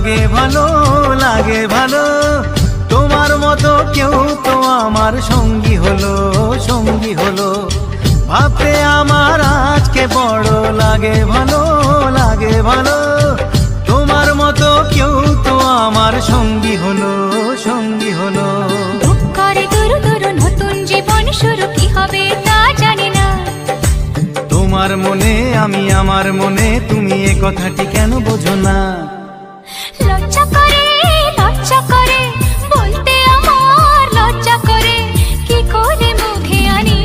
লাগে ভালো, লাগে ভালো। তোমার মতো কেউ তো আমার সঙ্গী হলো, সঙ্গী হলো। ভাবতে আমার আজকে বড় লাগে ভালো, লাগে ভালো। তোমার মতো কেউ তো আমার সঙ্গী হলো, সঙ্গী হলো। বুক করে দুরু দুরু নতুন জীবন শুরু, কি হবে তা জানি না। তোমার মনে আমি, আমার মনে তুমি, এ কথাটি কেন বোঝো না? লজ্জা করে, লজ্জা করে বলতে আমার লজ্জা করে, কি করে মুখে আনি।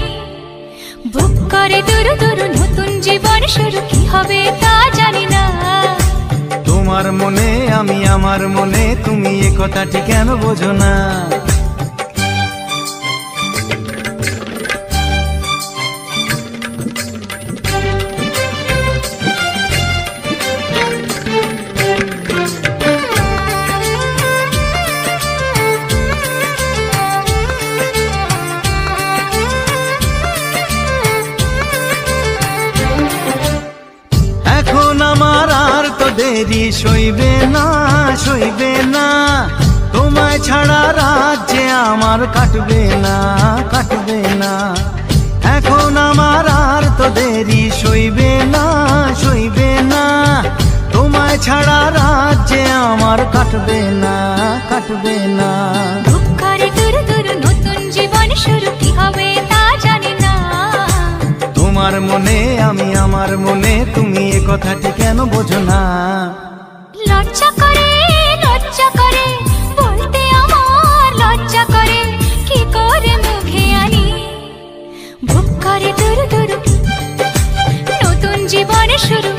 বুক করে দুরু দুরু নতুন জীবন শুরু, কি হবে তা জানি না। তোমার মনে আমি, আমার মনে তুমি, এ কথাটি কেন বোঝো না? এখন আমার আর তো দেরি সইবে না, সইবে না। তোমায় ছাড়া রাজ্যে আমার কাটবে না, কাটবে না। এখন আমার আর তো দেরি সইবে না, সইবে না। তোমায় ছাড়া রাজ্যে আমার কাটবে না, কাটবে না। বুক করে দুরু দুরু নতুন জীবন শুরু, কি হবে তা জানি না। তোমার মনে আমি, আমার মনে তুমি, এ কথাটি কেন বোঝো না? লজ্জা করে, লজ্জা করে বলতে আমার লজ্জা করে, কি করে মুখে আনি। বুক করে দুরু দুরু নতুন জীবন শুরু,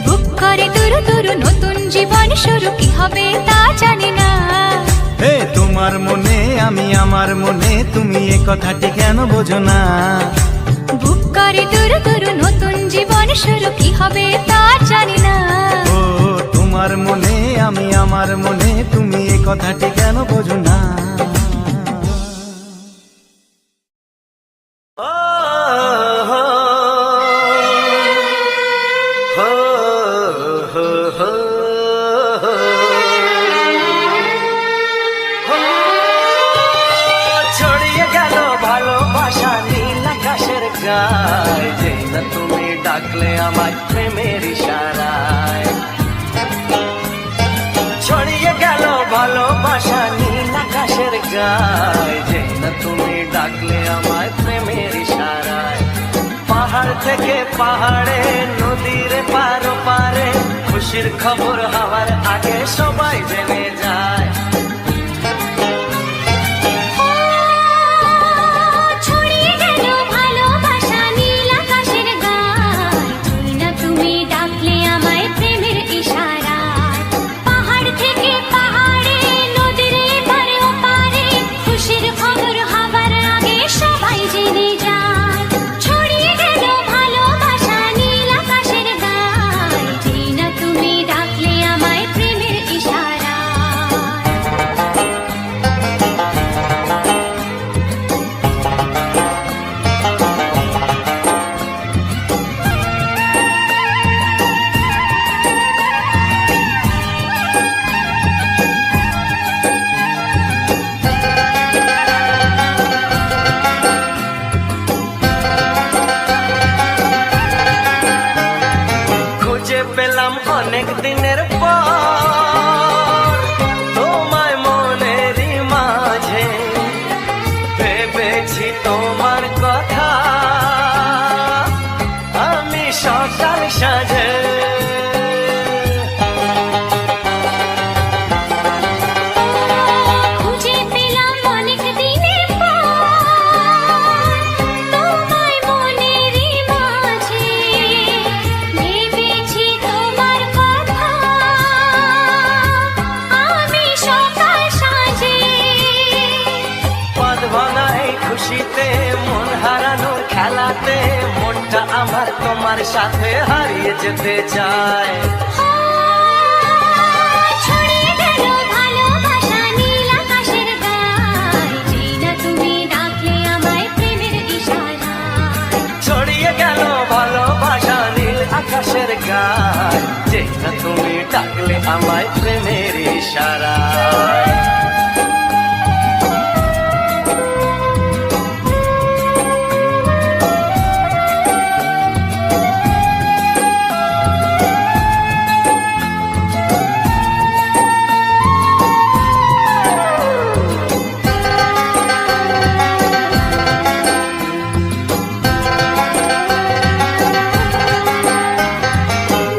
বুক করে দুরু দুরু নতুন জীবন শুরু, কি হবে তা জানি না। হে তোমার মনে আমি, আমার মনে তুমি, এ কথাটি কেন বোঝো না? বুক করে দুরু দুরু নতুন জীবন শুরু, কি হবে তা জানি না। ও তোমার মনে আমি, আমার মনে তুমি, এ কথাটি কেন বোঝো না? ছড়িয়ে গেল ভালোবাসা নীল আকাশের গায়, যে না তুমি ডাকলে আমায় প্রেমের ইশারায়। ছড়িয়ে গেল ভালোবাসা নীল আকাশের গায়, যে না তুমি ডাকলে আমায় প্রেমের ইশারায়। পাহাড় থেকে পাহাড়ে, নদীর পার পারে, খুশির খবর হওয়ার আগে সবাই জেনে যায়। ছড়িয়ে গেল ভালোবাসা নীল আকাশের গায়, তুই না তুমি ডাকলে আমায় প্রেমের ইশারায়। পাহাড় থেকে পাহাড়ে, নদীর এপারে ওপারে, খুশির খবর হবার আগে সবাই জেনে যায়। ছড়িয়ে গেল ভালোবাসা নীল আকাশের গায়, তুই না তুমি ডাকলে আমায় প্রেমের ইশারায়। খুঁজে পেলাম অনেক দিনের পর তোমায় মনেরই মাঝে, ভেবেছি তোমার কথা আমি সকাল সাজে। খুঁজে পেলাম অনেক দিনের পর তোমায় মনেরই মাঝে, ভেবেছি তোমার কথা আমি সকাল সাজে। পদ ভাঙা এই খুশিতে, মন হারানোর খেলাতে, মনটা আমার তোমার সাথে হারিয়ে যেতে চায়। ছড়িয়ে গেল ভালোবাসা নীল আকাশের গায়, যে না তুমি ডাকলে আমায় প্রেমের ইশারায়। ছড়িয়ে গেল ভালোবাসা নীল আকাশের গায়, যে না তুমি ডাকলে আমায় প্রেমের ইশারায়।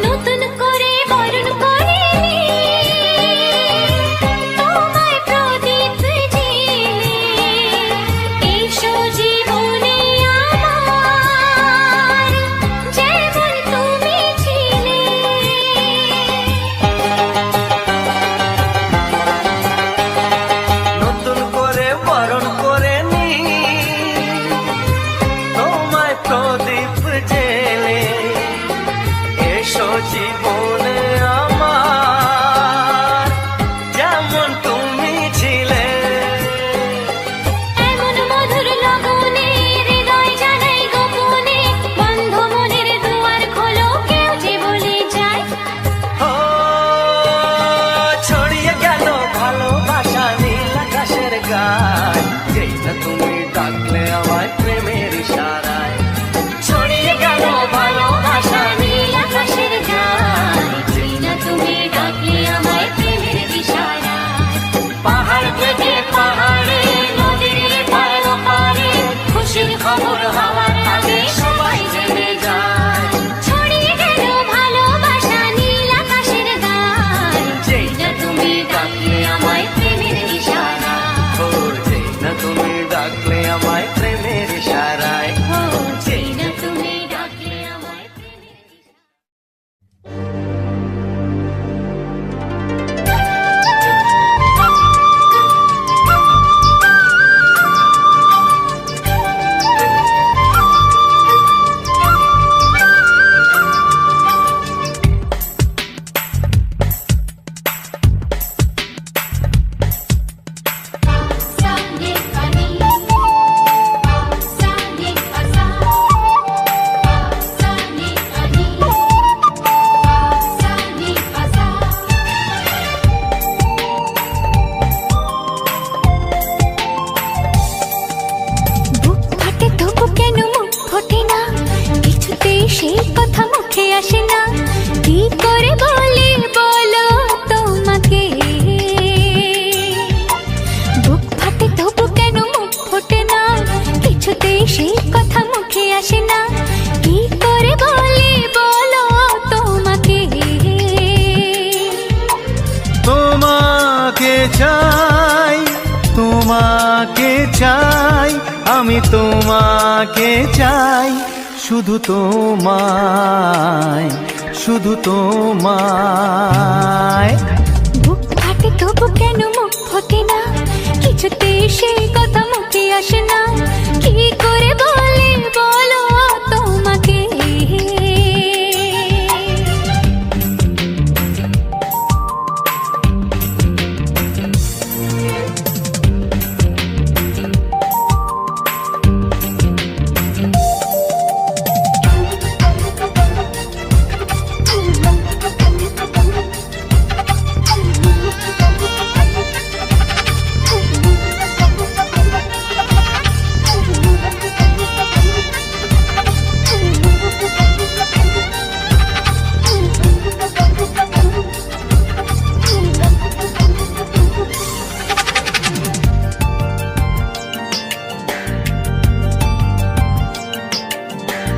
নতুন করে বরণ করে তোমায় প্রদীপ জেলে এসো জীবনে আমার যেমন তুমি ছিলে। নতুন করে বরণ করে নি তোমায় প্রদীপ জেলে এসো জীবনে আমার যেমন তুমি ছিলে। এমন মধুর লগনে হৃদয় জানাই গোপনে বন্ধ মনের দুয়ার খোলো কেউ যে বলে যায়। ও ছড়িয়ে গেল ভালোবাসা নীল আকাশের গায় যেই না তুমি ডাকলে আমায় প্রেমের ইশারায়। ছড়িয়ে গেল ভালোবাসা নীল আকাশের গায় যেই না তুমি ডাকলে আমায় প্রেমের ইশারায়। পাহাড় থেকে পাহাড়ে নদীর পার পারে খুশির খবর হওয়ার আগে সবাই জেনে যায়। ছড়িয়ে গেল ভালোবাসা নীল আকাশের গায় যেই না তুমি ডাকলে আমায় প্রেমের ইশারায়। ও যেই না তুমি ডাকলে আমায় প্রেমের ইশারায়। ও যেই না তুমি ডাকলে আমায় প্রেমের ইশারায়। Sunday funny, Sunday fasa, Sunday funny, Sunday fasa. বুক ফাটে তবু কেন মুখ ফোটে না কিছুতেই সেই কথা মুখে আসে না কি করে বলি বলো তোমাকে। বুক ফাটে তবু কেন মুখ ফোটে না কিছুতেই সেই কথা মুখে আসে না কি করে বলি বলো তোমাকে। তোমাকে চাই, তোমাকে চাই, আমি তোমাকে চাই, শুধু তোমায়, শুধু তোমায়। বুক ফাটে তবু কেন মুখ ফোটে না কিছুতেই সেই কথা মুখে আসে না কি করে বলি বলো তোমাকে।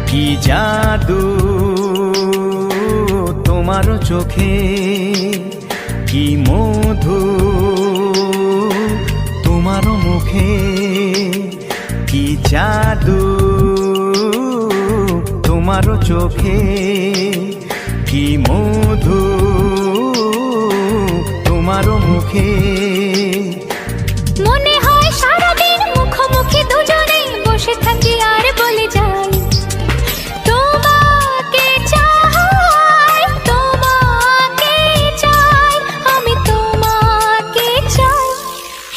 কি জাদু তোমার চোখে, কি মধু তোমার মুখে, কি জাদু তোমার চোখে, কি মধু তোমার মুখে। মনে হয় সারাদিন মুখোমুখি দুজনে বসে থাকি আর বলে যাই তোমাকে চাই, তোমাকে চাই, আমি তোমাকে চাই,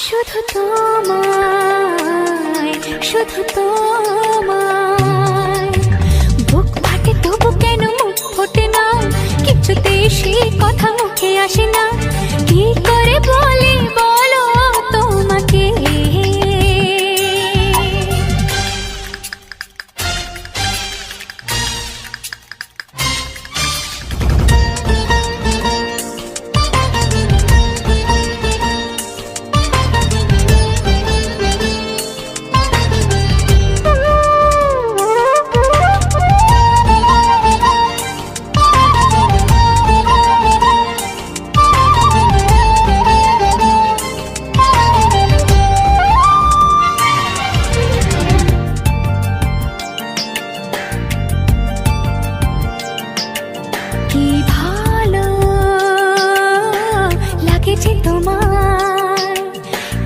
শুধু তোমায়, শুধু তোমায়। বুক ফাটে তবু কেন মুখ ফোটে না কিছুতেই সেই কথা মুখ আসে না, কি করে বলি বলো তোমাকে। কি ভালো লাগেছে তোমার,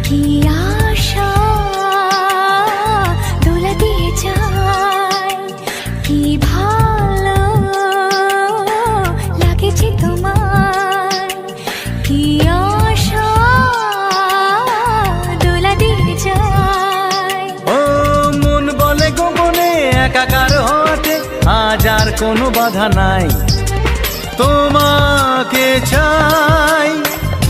কি আশা দোলা দিয়ে যায়। কি ভালো লাগেছে তোমার, কি আশা দোলা দিয়ে যায়। ও মন বলে গোপনে একাকার হতে আজ আর কোনো বাধা নাই। তোমাকে চাই,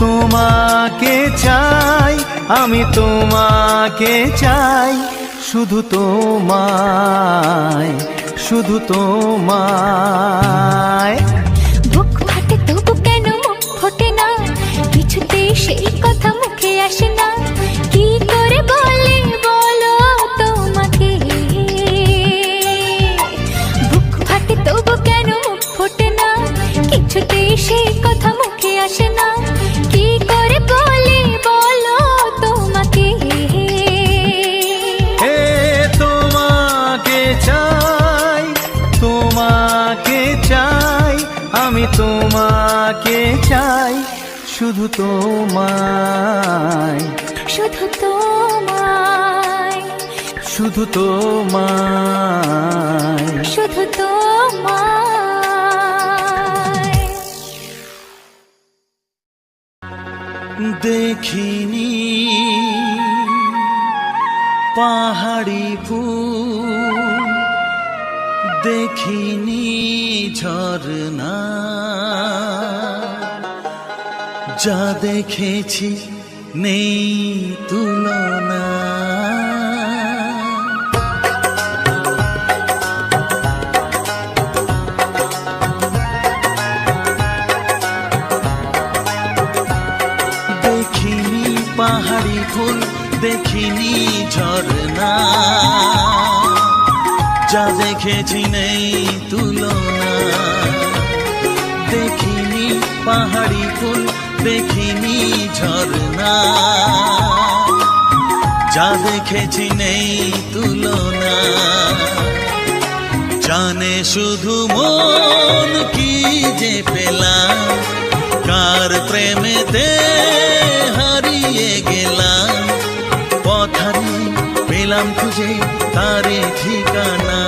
তোমাকে চাই, আমি তোমাকে চাই, শুধু তোমায়, শুধু তোমায়। বুক ফাটে তবু কেন মুখ ফোটে না, কিছুতেই সেই কথা মুখে আসে না, কি করে বলি বলো তোমাকে। বুক ফাটে তবু কেন মুখ ফোটে না, কিছুতেই সেই কথা মুখে আসে না, কি করে বলি বলো তোমাকে। হে তোমাকে চাই, তোমাকে চাই, আমি তোমাকে চাই, শুধু তোমায়, শুধু তোমায়, শুধু তোমায়। শুধু তোমায়। দেখিনি পাহাড়ি ফুল, দেখিনি ঝরনা, যা দেখেছি নেই তুলনা। দেখিনি পাহাড়ি ফুল, দেখিনি ঝরনা, যা দেখেছি নেই তুলনা। দেখিনি পাহাড়ি ফুল, দেখিনি ঝরনা, যা দেখেছি নেই তুলনা। জানে শুধু মন কি যে পেলাম, কার প্রেমেতে হারিয়ে গেলাম। পথারে পেলাম খুঁজে তারে ঠিকানা,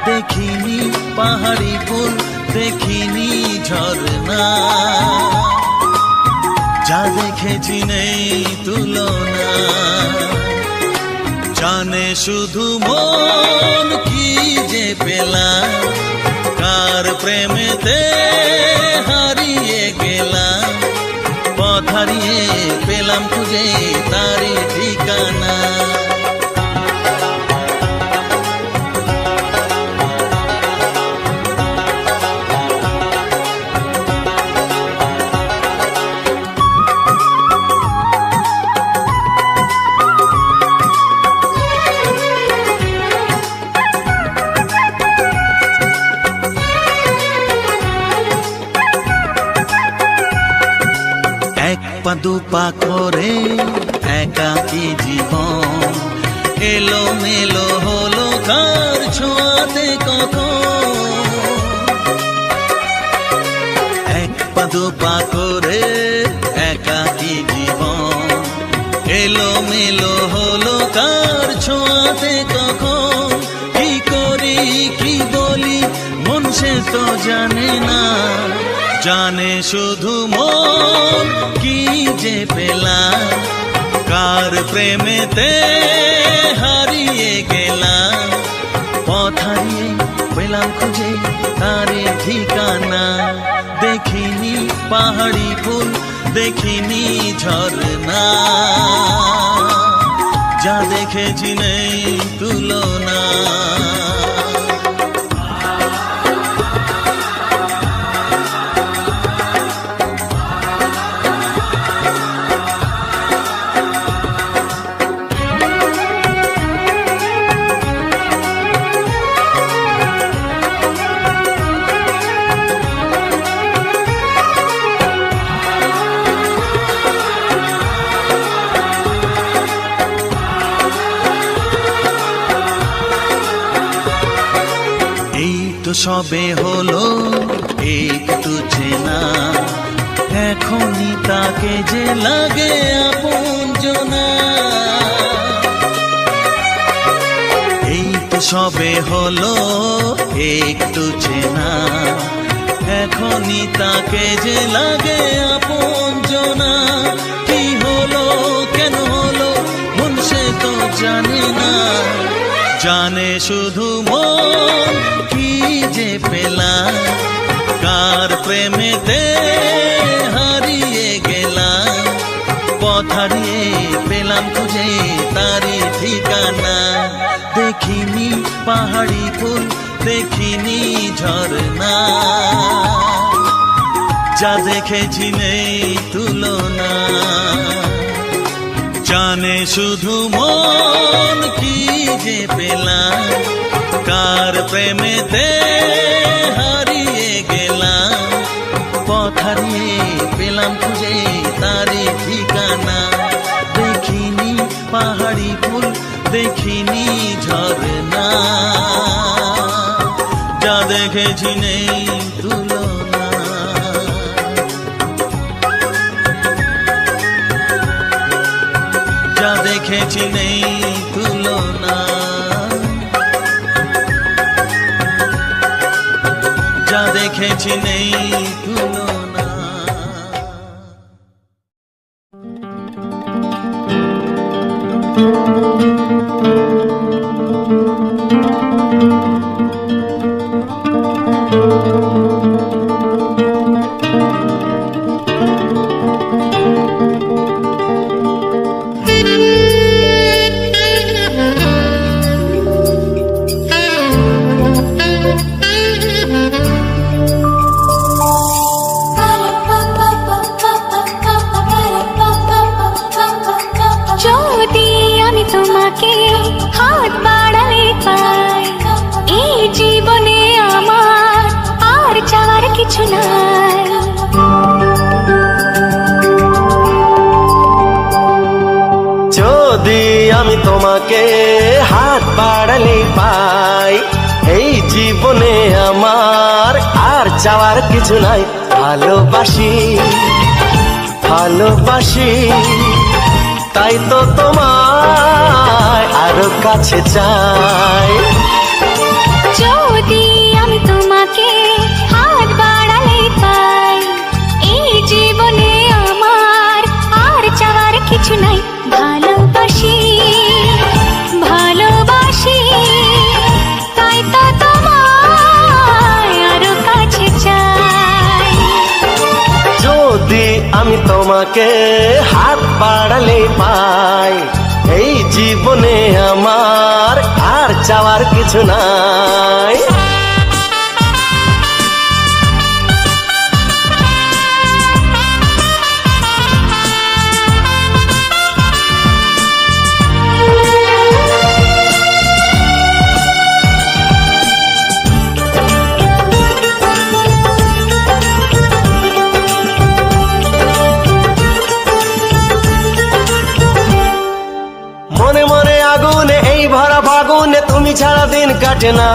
দেখিনি পাহাড়ি ফুল, দেখিনি ঝরনা, যা দেখেছি নেই তুলনা। জানে শুধু মন কি যে পেলাম, কার প্রেমেতে হারিয়ে গেলাম। পথ হারিয়ে পেলাম খুঁজে তারি ঠিকানা। পা দুপা করে একাকী জীবন, এলো মেলো হলো কার ছোঁয়াতে কখন। এক পা দুপা করে একাকী জীবন, এলো মেলো হলো কার ছোঁয়াতে কখন। কি করি কি বলি মন সে তো জানে না, জানে শুধু মন কি যে পেলাম। কার প্রেমেতে হারিয়ে গেলাম, পথ হারিয়ে পেলাম খুঁজে তারে ঠিকানা। দেখিনি পাহাড়ি ফুল, ঝরনা, যা দেখেছি নেই তুলনা। সবে হলো একটু চেনা, এখনই তাকে যে লাগে আপনজনা। এই তো সবে হলো একটু চেনা, এখনই তাকে যে লাগে আপনজনা। কি হলো কেন হলো মন সে তো জানে না, জানে শুধু মন কি যে পেলাম, কার প্রেমেতে হারিয়ে গেলাম। পথ হারিয়ে পেলাম খুঁজে তারি ঠিকানা, দেখিনি পাহাড়ি ফুল দেখিনি ঝরনা, যা দেখেছি নেই তুলনা। জানে শুধু মন কি যে পেলাম, কার প্রেমেতে হারিয়ে গেলাম। পথ হারিয়ে পেলাম খুঁজে তারি ঠিকানা, দেখিনি পাহাড়ি ফুল দেখিনি ঝরনা, যা দেখেছি নেই তুলনা। যা দেখেছি নেই তুলনা, যা দেখেছি নেই তুলনা। যদি আমি তোমাকে হাত বাড়ালে পাই, এই জীবনে আমার আর চাওয়ার কিছু নাই। যদি আমি তোমাকে হাত বাড়ালে পাই, এই জীবনে আমার আর চাওয়ার কিছু নাই। ভালোবাসি ভালোবাসি তাই তো তোমায় আরো কাছে চাই। যদি আমি তোমাকে হাত বাড়ালে পাই, এই জীবনে আমার আর চাওয়ার কিছু নাই। ভালোবাসি ভালোবাসি তাই তো তোমায় আরো কাছে চাই। যদি আমি তোমাকে হাত বাড়ালে পাই, এই জীবনে আমার আর চাওয়ার কিছু নাই। মনে মনে আগুনে এই ভরা ফাগুনে তুমি ছাড়া দিন কাটে না।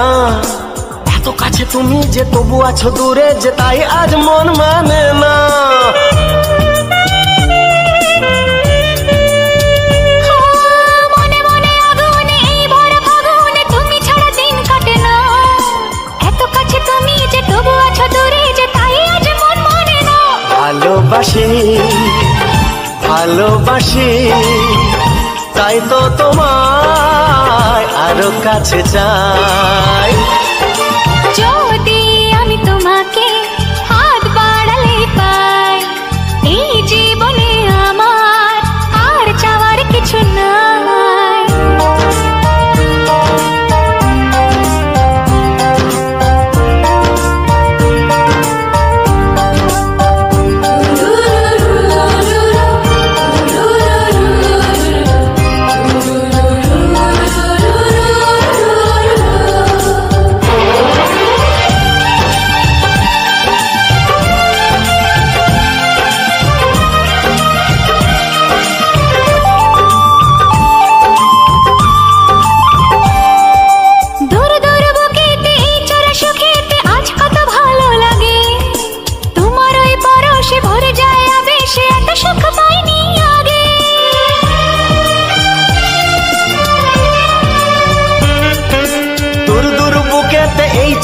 এত কাছে তুমি যে তবু আছো দূরে যে, তাই আজ মন মানে না। মনে মনে আগুনে এই ভরা ফাগুনে তুমি ছাড়া দিন কাটে না। এত কাছে তুমি যে তবু আছো দূরে যে, তাই আজ মন মানে না। ভালোবাসি ভালোবাসি তাই তো তোমায় আরো কাছে চাই। যদি আমি তোমাকে হাত বাড়ালে পাই, এই জীবনে আমার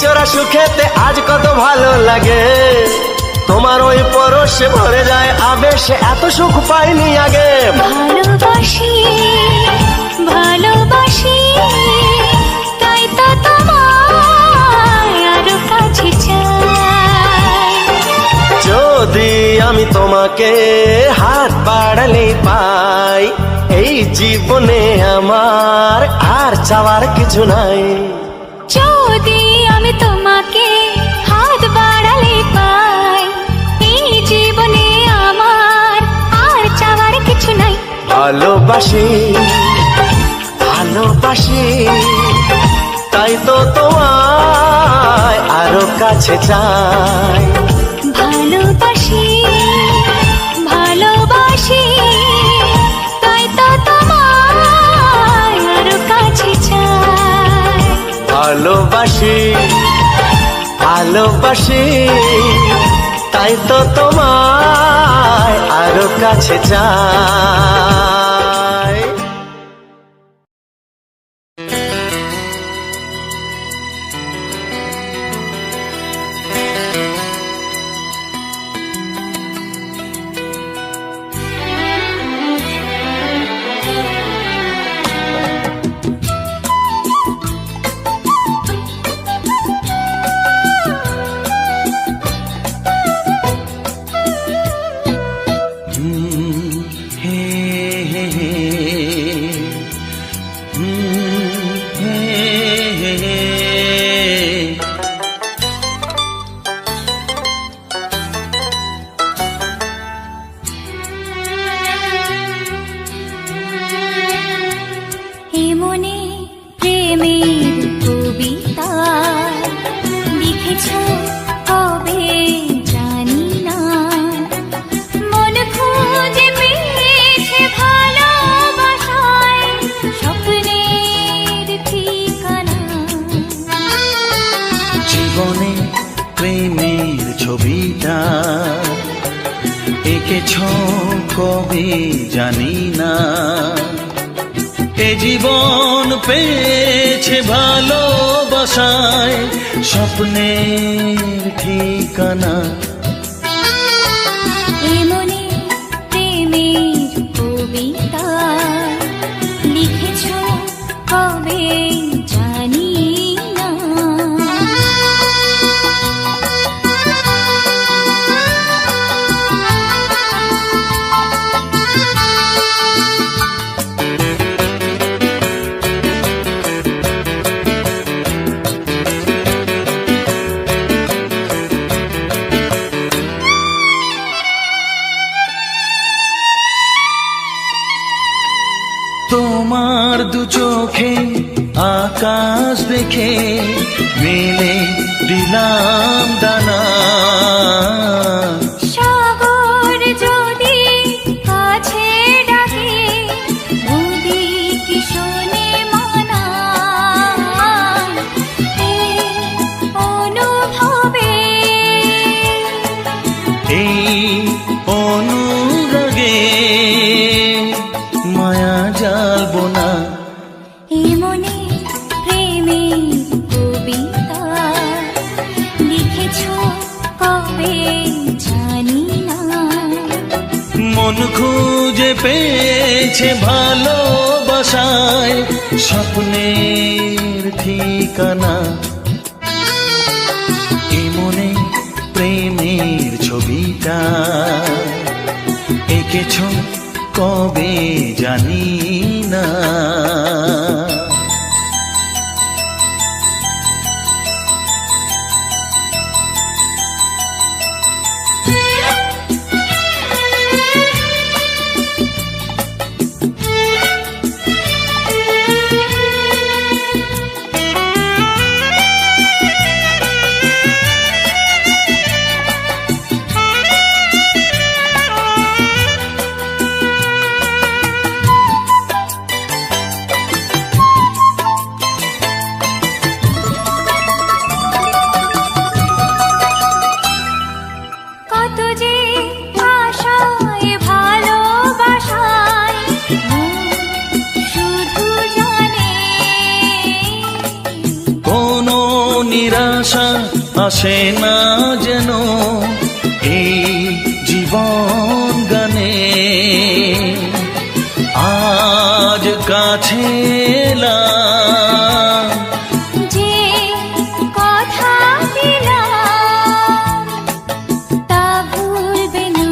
নিচরা সুখেতে আজ কত ভালো লাগে, তোমার ওই পরশে ভরে যায় আবেশে, এত সুখ পাইনি আগে। ভালোবাসি ভালোবাসি তাই তো তোমায় আরো কাছে চাই। যদি আমি তোমাকে হাত বাড়ালে পাই, এই জীবনে আমার আর চাওয়ার কিছু নাই। যদি আমি তোমাকে হাত বাড়ালে পাই, এই জীবনে আমার আর চাওয়ার কিছু নাই। ভালোবাসি ভালোবাসি তাই তো তোমায় আরো কাছে চাই। ভালোবাসি ভালোবাসি তাই তো তোমায় আরো কাছে চাই। ভালোবাসি ভালোবাসি তাই তো তোমায় আরো কাছে চাই। এমনে প্রেমের কবিতা লিখেছ কবে জানি না, মন খুঁজে পেয়েছে ভালোবাসায় স্বপ্নের ঠিকানা। জীবনে প্রেমের ছবিটা এঁকেছ কবে জানি না, এ জীবন পেয়েছে ভালোবাসায় স্বপ্নের ঠিকানা। এমনে প্রেমের কবিতা লিখেছ কবে জানি না। তোমার দু চোখে আকাশ দেখে মেলে দিলাম ডানা, সাগর যদি কাছে ডাকে নদী কি শোনে মানা, এই অনুভবে এই অনুরাগে মায়া জ্বালবো না। এমনে প্রেমের কবিতা লিখেছ কবে জানি না, মন খুঁজে পেয়েছে ভালোবাসায় স্বপ্নের ঠিকানা। এমনে প্রেমের ছবিটা এঁকেছ কবে জানি না। ভাষা আসে না যেন এই জীবন গানে আজ কাছে এলাম যে কথা দিলাম তা ভুলবে না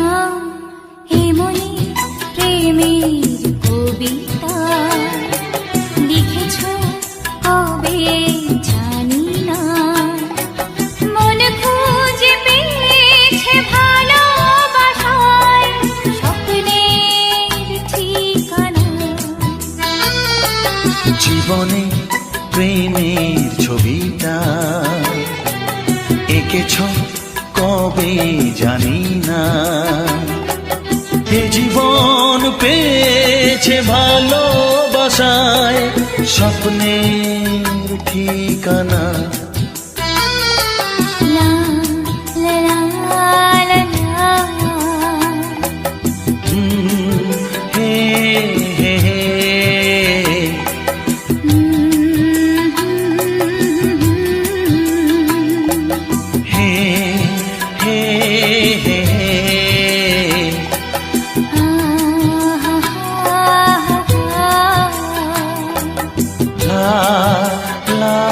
এমনি প্রেমের কবিতা লিখেছ কবে জানি না মন খুঁজে পেয়েছে ভালোবাসায় স্বপ্নের ঠিকানা জীবনে প্রেমের ছবিটা এঁকেছ কবে জানি না এ জীবন পেয়েছে ভালোবাসায় স্বপ্নের ঠিকানা লা লা লা লা হে হে হে হে হে হে লা লা